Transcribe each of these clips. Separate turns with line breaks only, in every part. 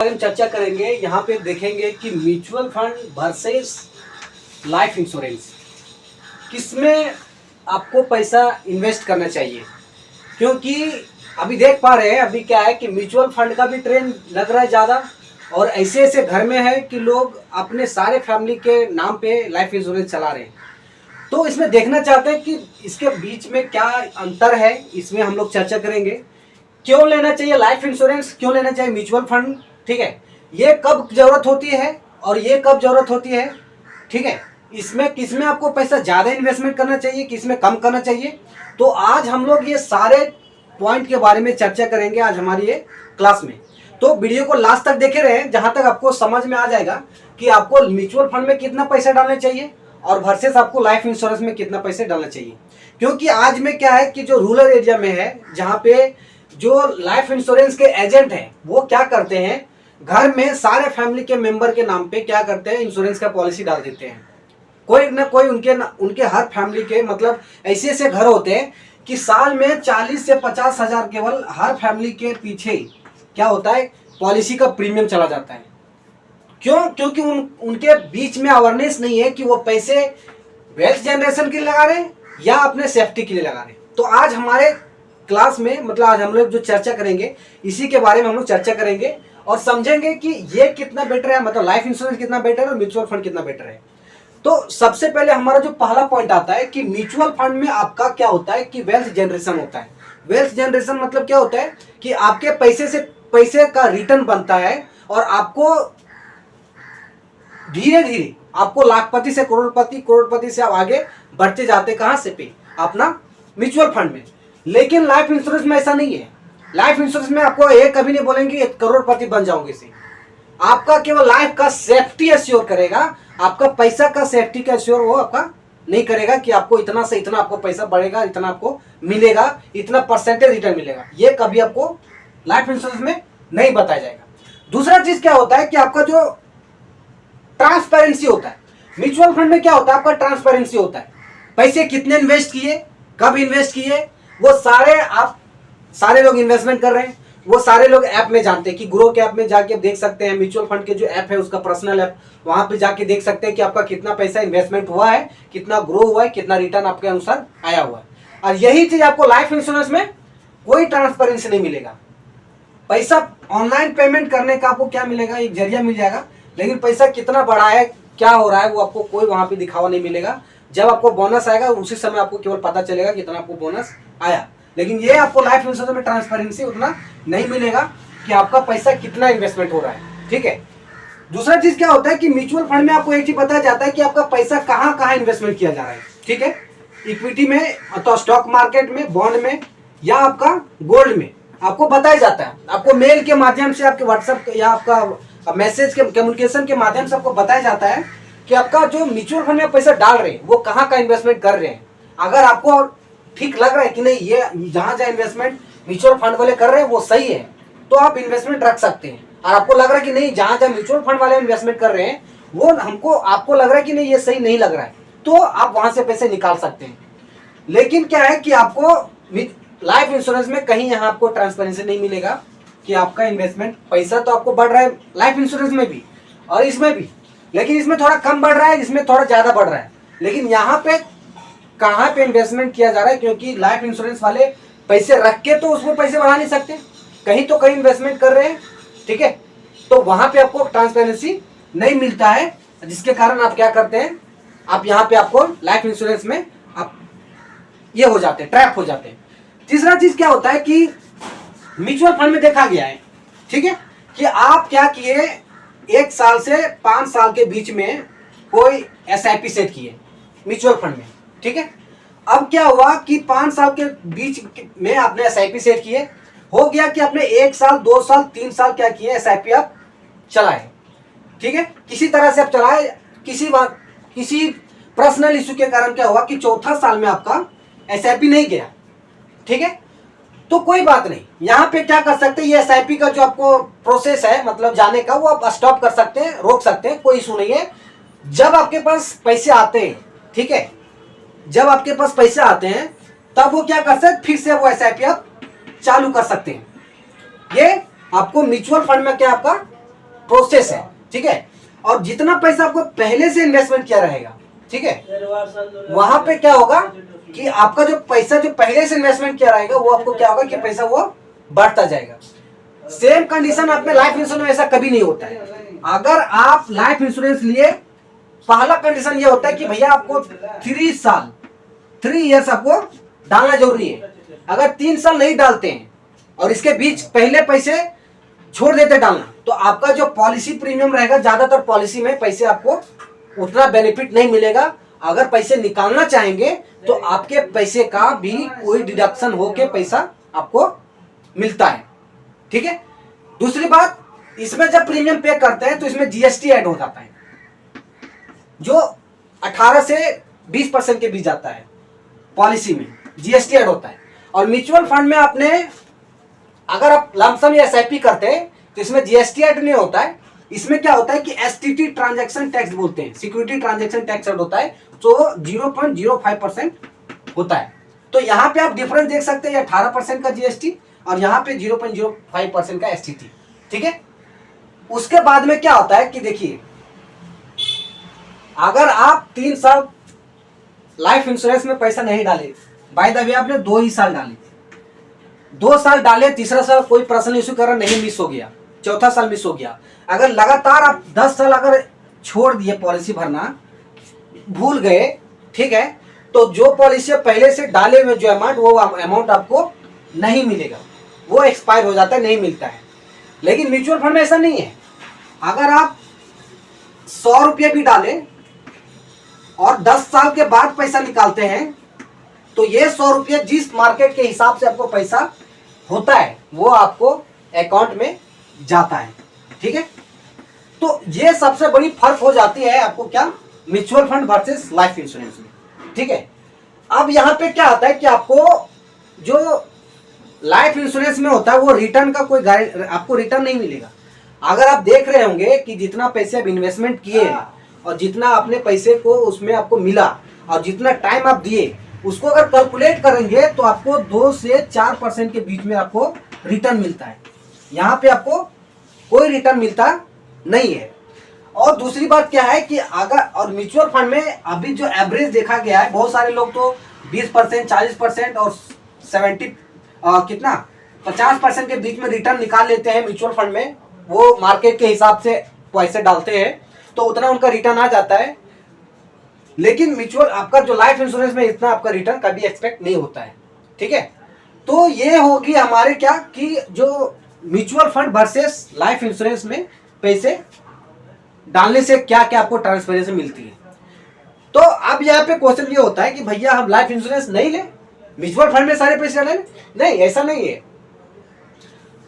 हम चर्चा करेंगे, यहाँ पे देखेंगे कि mutual fund versus life insurance, किसमें आपको पैसा इन्वेस्ट करना चाहिए। क्योंकि अभी देख पा रहे हैं, अभी क्या है कि म्यूचुअल फंड का भी ट्रेंड लग रहा है ज़्यादा, और ऐसे ऐसे घर में है कि लोग अपने सारे फैमिली के नाम पे लाइफ इंश्योरेंस चला रहे हैं। तो इसमें देखना चाहते हैं कि इसके बीच में क्या अंतर है, इसमें हम लोग चर्चा करेंगे। क्यों लेना चाहिए लाइफ इंश्योरेंस, क्यों लेना चाहिए म्यूचुअल फंड, ठीक है, ये कब जरूरत होती है और ये कब जरूरत होती है, ठीक है, इसमें किसमें आपको पैसा ज़्यादा इन्वेस्टमेंट करना चाहिए, किसमें कम करना चाहिए। तो आज हम लोग ये सारे पॉइंट के बारे में चर्चा करेंगे आज हमारी ये क्लास में। तो वीडियो को लास्ट तक देखे रहें, जहां तक आपको समझ में आ जाएगा कि आपको म्यूचुअल फंड में कितना पैसा डालना चाहिए और वर्सेस आपको लाइफ इंश्योरेंस में कितना पैसे डालना चाहिए। क्योंकि आज में क्या है कि जो रूरल एरिया में है, जहाँ पे जो लाइफ इंश्योरेंस के एजेंट हैं वो क्या करते हैं, घर में सारे फैमिली के मेंबर के नाम पे क्या करते हैं, इंश्योरेंस का पॉलिसी डाल देते हैं। कोई ना कोई उनके हर फैमिली के, मतलब ऐसे ऐसे घर होते हैं कि साल में 40 से 50 हजार केवल हर फैमिली के पीछे क्या होता है, पॉलिसी का प्रीमियम चला जाता है। क्यों? क्योंकि उनके बीच में अवेयरनेस नहीं है कि वो पैसे वेल्थ जनरेशन के लिए लगा रहे हैं या अपने सेफ्टी के लिए लगा रहे हैं। तो आज हमारे क्लास में, मतलब आज हम लोग जो चर्चा करेंगे इसी के बारे में हम लोग चर्चा करेंगे और समझेंगे कि ये कितना बेटर है, मतलब लाइफ इंश्योरेंस कितना बेटर है और म्यूचुअल फंड कितना बेटर है। तो सबसे पहले हमारा जो पहला पॉइंट आता है कि म्यूचुअल फंड में आपका क्या होता है कि वेल्थ जनरेशन होता है। वेल्थ जनरेशन मतलब क्या होता है कि आपके पैसे का रिटर्न बनता है और आपको धीरे धीरे आपको लाखपति से करोड़पति, करोड़पति से आप आगे बढ़ते जाते, कहां से पे, अपना म्यूचुअल फंड में। लेकिन लाइफ इंश्योरेंस में ऐसा नहीं है। लाइफ इंश्योरेंस में आपको ये कभी नहीं बोलेंगे करोड़पति बन जाओगे से, आपका केवल लाइफ का सेफ्टी एश्योर करेगा, आपका पैसा का सेफ्टी का एश्योर वो आपका नहीं करेगा कि आपको इतना से इतना आपको पैसा बढ़ेगा, इतना आपको मिलेगा, इतना परसेंटेज रिटर्न मिलेगा, ये कभी आपको लाइफ इंश्योरेंस में नहीं बताया जाएगा। दूसरा चीज क्या होता है कि आपका जो ट्रांसपेरेंसी होता है, म्यूचुअल फंड में क्या होता है, आपका ट्रांसपेरेंसी होता है। पैसे कितने इन्वेस्ट किए, कब इन्वेस्ट किए, वो सारे लोग इन्वेस्टमेंट कर रहे हैं, वो सारे लोग ऐप में जानते हैं कि ग्रो के ऐप में जाके देख सकते हैं, म्यूचुअल फंड के जो ऐप है उसका पर्सनल ऐप, वहां पे जाके देख सकते हैं कि आपका कितना पैसा इन्वेस्टमेंट हुआ है, कितना ग्रो हुआ है, कितना रिटर्न आपके अनुसार आया हुआ है। और यही चीज आपको लाइफ इंश्योरेंस में कोई ट्रांसपेरेंसी नहीं मिलेगा। पैसा ऑनलाइन पेमेंट करने का आपको क्या मिलेगा, एक जरिया मिल जाएगा, लेकिन पैसा कितना बढ़ा है, क्या हो रहा है, वो आपको कोई वहां पे दिखावा नहीं मिलेगा। जब आपको बोनस आएगा उसी समय आपको केवल पता चलेगा कितना आपको बोनस आया। लेकिन ये आपको लाइफ इंश्योरेंस में ट्रांसपेरेंसी उतना नहीं मिलेगा कि आपका पैसा कितना इन्वेस्टमेंट हो रहा है, ठीक है। दूसरा चीज क्या होता है कि म्यूचुअल फंड में आपको एक चीज बताया जाता है कि आपका पैसा कहाँ कहाँ इन्वेस्टमेंट किया जा रहा है, ठीक है। इक्विटी में अथवा स्टॉक मार्केट में, बॉन्ड में या आपका गोल्ड में आपको बताया जाता है। आपको मेल के माध्यम से, आपके व्हाट्सएप या आपका मैसेज के कम्युनिकेशन के माध्यम से आपको बताया जाता है कि आपका जो म्यूचुअल फंड में पैसा डाल रहे हैं वो कहाँ का इन्वेस्टमेंट कर रहे हैं। अगर आपको ठीक लग रहा है कि नहीं ये जहां जहां इन्वेस्टमेंट म्यूचुअल फंड वाले कर रहे हैं वो सही है, तो आप इन्वेस्टमेंट रख सकते हैं। और आपको लग रहा है कि नहीं जहां जहां म्यूचुअल फंड वाले इन्वेस्टमेंट कर रहे हैं वो आपको लग रहा है कि नहीं ये सही नहीं लग रहा है, तो आप वहां से पैसे निकाल सकते हैं। लेकिन क्या है कि आपको लाइफ इंश्योरेंस में कहीं यहाँ आपको ट्रांसपेरेंसी नहीं मिलेगा कि आपका इन्वेस्टमेंट, पैसा तो आपको बढ़ रहा है लाइफ इंश्योरेंस में भी और इसमें भी, लेकिन इसमें थोड़ा कम बढ़ रहा है, इसमें थोड़ा ज्यादा बढ़ रहा है। लेकिन यहाँ पे कहाँ पे इन्वेस्टमेंट किया जा रहा है, क्योंकि लाइफ इंश्योरेंस वाले पैसे रख के तो उसमें पैसे बढ़ा नहीं सकते, कहीं तो कहीं इन्वेस्टमेंट कर रहे हैं, ठीक है। तो वहां पे आपको ट्रांसपेरेंसी नहीं मिलता है, जिसके कारण आप क्या करते हैं, आप यहाँ पे आपको लाइफ इंश्योरेंस में आप ये हो जाते हैं, ट्रैप हो जाते हैं। तीसरा चीज क्या होता है कि म्यूचुअल फंड में देखा गया है, ठीक है, कि आप क्या किए, 1 साल से 5 साल के बीच में कोई SIP सेट किए म्यूचुअल फंड में, ठीक है। अब क्या हुआ कि 5 साल के बीच में आपने SIP सेट किए, हो गया कि आपने 1 साल, 2 साल, 3 साल क्या किए, SIP आप चलाए, ठीक है, किसी तरह से आप चलाए। किसी पर्सनल इश्यू के कारण क्या हुआ कि चौथा साल में आपका SIP नहीं गया, ठीक है, तो कोई बात नहीं, यहाँ पे क्या कर सकते हैं, ये SIP का जो आपको प्रोसेस है मतलब जाने का, वो आप स्टॉप कर सकते हैं, रोक सकते हैं, कोई इशू नहीं है। जब आपके पास पैसे आते हैं, ठीक है, जब आपके पास पैसे आते हैं तब वो क्या कर सकते हैं, फिर से वो SIP आप चालू कर सकते हैं। ये आपको म्यूचुअल फंड में क्या आपका प्रोसेस है, ठीक है। और जितना पैसा आपको पहले से इन्वेस्टमेंट किया रहेगा, ठीक है, वहां पे क्या होगा कि आपका जो पैसा जो पहले से इन्वेस्टमेंट किया रहेगा वो आपको क्या होगा कि पैसा वो बढ़ता जाएगा। सेम कंडीशन आपने लाइफ इंश्योरेंस में ऐसा कभी नहीं होता है। अगर आप लाइफ इंश्योरेंस लिए, पहला कंडीशन ये होता है कि भैया आपको 3 ईयर्स आपको डालना जरूरी है। अगर 3 साल नहीं डालते हैं और इसके बीच पहले पैसे छोड़ देते डालना, तो आपका जो पॉलिसी प्रीमियम रहेगा, ज्यादातर पॉलिसी में पैसे आपको उतना बेनिफिट नहीं मिलेगा। अगर पैसे निकालना चाहेंगे तो आपके पैसे का भी कोई डिडक्शन होके पैसा आपको मिलता है, ठीक है। दूसरी बात, इसमें जब प्रीमियम पे करते हैं तो इसमें जीएसटी ऐड हो जाता है, जो 18 से 20% के बीच जाता है। पॉलिसी में जीएसटी ऐड होता है। और म्यूचुअल फंड में आपने अगर आप लमसम या एसआईपी करते हैं तो इसमें जीएसटी ऐड नहीं होता है। इसमें क्या होता है कि एसटीटी ट्रांजैक्शन टैक्स बोलते हैं, सिक्योरिटी ट्रांजैक्शन टैक्स ऐड होता है, तो 0.05% होता है। तो यहाँ पे आप डिफरेंस देख सकते हैं, 18% का जीएसटी और यहाँ पे 0.05% का एसटीटी, ठीक है। उसके बाद में क्या होता है कि देखिए, अगर आप 3 साल लाइफ इंश्योरेंस में पैसा नहीं डाले, बाय द वे आपने 2 ही साल डाले, 2 साल डाले, तीसरा साल कोई पर्सनल इश्यू कर नहीं मिस हो गया, चौथा साल मिस हो गया, अगर लगातार आप 10 साल अगर छोड़ दिए पॉलिसी भरना, भूल गए, ठीक है, तो जो पॉलिसी पहले से डाले हुए जो अमाउंट, वो अमाउंट आपको नहीं मिलेगा, वो एक्सपायर हो जाता है, नहीं मिलता है। लेकिन म्यूचुअल फंड में ऐसा नहीं है। अगर आप 100 रुपये भी डालें और 10 साल के बाद पैसा निकालते हैं, तो ये 100 रुपये जिस मार्केट के हिसाब से आपको पैसा होता है वो आपको अकाउंट में जाता है, ठीक है। तो ये सबसे बड़ी फर्क हो जाती है आपको क्या, mutual fund versus life insurance में, ठीक है। अब यहाँ पे क्या आता है कि आपको जो लाइफ इंश्योरेंस में होता है वो रिटर्न का कोई आपको रिटर्न नहीं मिलेगा। अगर आप देख रहे होंगे कि जितना पैसे आप इन्वेस्टमेंट किए हैं और जितना अपने पैसे को उसमें आपको मिला और जितना टाइम आप दिए, उसको अगर कैलकुलेट करेंगे तो आपको 2 से 4% के बीच में आपको रिटर्न मिलता है। यहाँ पे आपको कोई रिटर्न मिलता नहीं है। और दूसरी बात क्या है कि अगर, और म्यूचुअल फंड में अभी जो एवरेज देखा गया है, बहुत सारे लोग तो 20%, 40% और 50% के बीच में रिटर्न निकाल लेते हैं म्यूचुअल फंड में। वो मार्केट के हिसाब से पैसे डालते हैं तो उतना उनका रिटर्न आ जाता है। लेकिन म्यूचुअल आपका जो लाइफ इंश्योरेंस में इतना आपका रिटर्न कभी एक्सपेक्ट नहीं होता है, ठीक है। तो ये होगी हमारे क्या कि जो mutual fund versus life insurance में पैसे डालने से क्या क्या आपको ट्रांसपेरेंसी मिलती है। तो अब यहाँ पे क्वेश्चन ये होता है कि भैया हम लाइफ इंश्योरेंस नहीं ले, म्यूचुअल फंड में सारे पैसे डालें? नहीं, ऐसा नहीं है।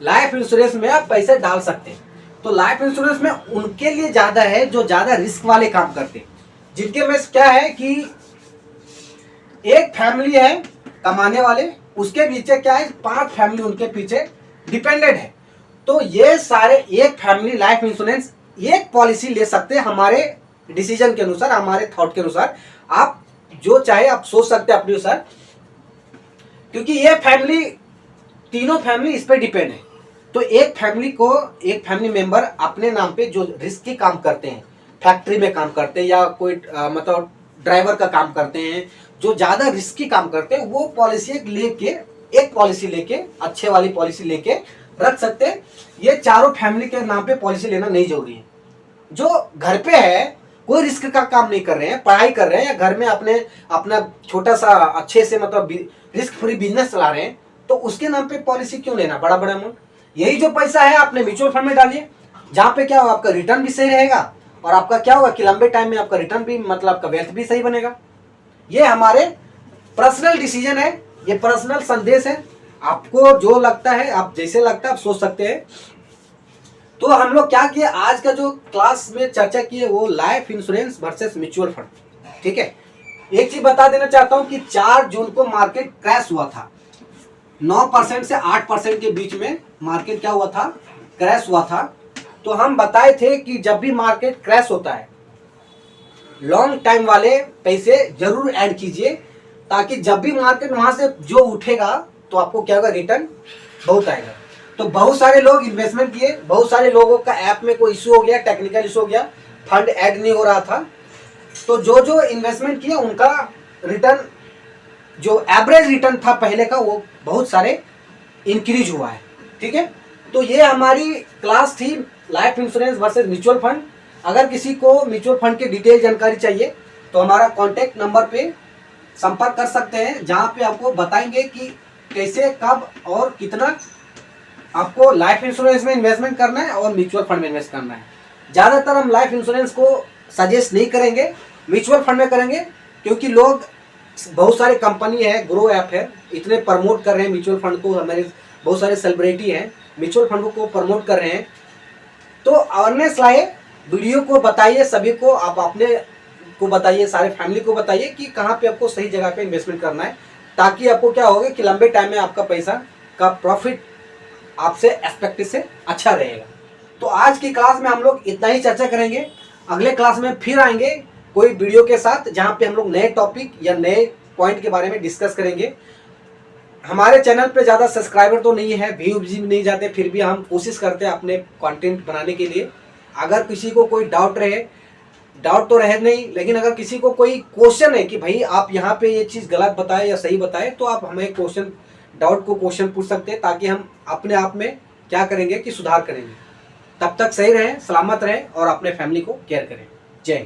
लाइफ इंश्योरेंस में आप पैसे डाल सकते हैं। तो लाइफ इंश्योरेंस में उनके लिए ज्यादा है जो ज्यादा रिस्क वाले काम करते हैं, जिनके में क्या है कि एक फैमिली है कमाने वाले, उसके पीछे क्या है 5 फैमिली उनके पीछे डिपेंडेंट है। तो ये सारे एक फैमिली लाइफ इंश्योरेंस एक पॉलिसी ले सकते हैं हमारे डिसीजन के अनुसार, हमारे थॉट के अनुसार। आप जो चाहे आप सोच सकते हैं अपने अनुसार, क्योंकि ये फैमिली, तीनों फैमिली इस पर डिपेंड है। तो एक फैमिली मेंबर अपने नाम पे जो रिस्की काम करते हैं, फैक्ट्री में काम करते हैं या कोई मतलब ड्राइवर का काम करते हैं, जो ज्यादा रिस्की काम करते हैं, वो पॉलिसी एक पॉलिसी लेके अच्छे वाली पॉलिसी लेके रख सकते हैं। ये चारों फैमिली के नाम पे पॉलिसी लेना नहीं जरूरी है। जो घर पे है, कोई रिस्क का काम नहीं कर रहे हैं, पढ़ाई कर रहे हैं या घर में अपना छोटा सा अच्छे से मतलब रिस्क फ्री बिजनेस चला रहे हैं, तो उसके नाम पे पॉलिसी क्यों लेना बड़ा अमाउंट। यही जो पैसा है आपने म्यूचुअल फंड में डालिए, जहाँ पे क्या होगा आपका रिटर्न भी सही रहेगा और आपका क्या होगा कि लंबे टाइम में आपका रिटर्न भी मतलब आपका वेल्थ भी सही बनेगा। ये हमारे पर्सनल डिसीजन है, ये पर्सनल संदेश है। आपको जो लगता है, आप जैसे लगता है आप सोच सकते हैं। तो हम लोग क्या किए, आज का जो क्लास में चर्चा की है वो life insurance versus mutual fund, ठीक है। एक चीज बता देना चाहता हूं कि 4 जून को मार्केट क्रैश हुआ था। 9% से 8% के बीच में मार्केट क्या हुआ था, क्रैश हुआ था। तो हम बताए थे कि जब भी मार्केट क्रैश होता है, लॉन्ग टाइम वाले पैसे जरूर ऐड कीजिए, ताकि जब भी मार्केट वहां से जो उठेगा तो आपको क्या होगा, रिटर्न बहुत आएगा। तो बहुत सारे लोग इन्वेस्टमेंट किए, बहुत सारे लोगों का ऐप में कोई इशू हो गया, टेक्निकल इशू हो गया, फंड ऐड नहीं हो रहा था। तो जो जो इन्वेस्टमेंट किए उनका रिटर्न, जो एवरेज रिटर्न था पहले का, वो बहुत सारे इंक्रीज हुआ है। ठीक है, तो ये हमारी क्लास थी life insurance versus mutual fund. अगर किसी को म्यूचुअल फंड की डिटेल जानकारी चाहिए तो हमारा कॉन्टैक्ट नंबर पे संपर्क कर सकते हैं, जहाँ पे आपको बताएंगे कि कैसे, कब और कितना आपको लाइफ इंश्योरेंस में इन्वेस्टमेंट करना है और म्यूचुअल फंड में इन्वेस्ट करना है। ज़्यादातर हम लाइफ इंश्योरेंस को सजेस्ट नहीं करेंगे, म्यूचुअल फंड में करेंगे, क्योंकि लोग, बहुत सारे कंपनी है, ग्रो ऐप है, इतने प्रमोट कर रहे हैं म्यूचुअल फंड को, हमारे बहुत सारे सेलिब्रिटी हैं म्यूचुअल फंड को प्रमोट कर रहे हैं। तो अवेयरनेस लाए, वीडियो को बताइए सभी को, आप अपने को बताइए, सारे फैमिली को बताइए कि कहाँ पे आपको सही जगह पे इन्वेस्टमेंट करना है, ताकि आपको क्या होगा कि लंबे टाइम में आपका पैसा का प्रॉफिट आपसे एक्सपेक्टेड से अच्छा रहेगा। तो आज की क्लास में हम लोग इतना ही चर्चा करेंगे। अगले क्लास में फिर आएंगे कोई वीडियो के साथ, जहाँ पे हम लोग नए टॉपिक या नए पॉइंट के बारे में डिस्कस करेंगे। हमारे चैनल पे ज़्यादा सब्सक्राइबर तो नहीं है, व्यूज भी नहीं जाते, फिर भी हम कोशिश करते हैं अपने कंटेंट बनाने के लिए। अगर किसी को कोई डाउट रहे, डाउट तो रहे नहीं, लेकिन अगर किसी को कोई क्वेश्चन है कि भाई आप यहाँ पे ये चीज़ गलत बताए या सही बताए, तो आप हमें डाउट को क्वेश्चन पूछ सकते हैं, ताकि हम अपने आप में क्या करेंगे कि सुधार करेंगे। तब तक सही रहें, सलामत रहें और अपने फैमिली को केयर करें। जय हिंद।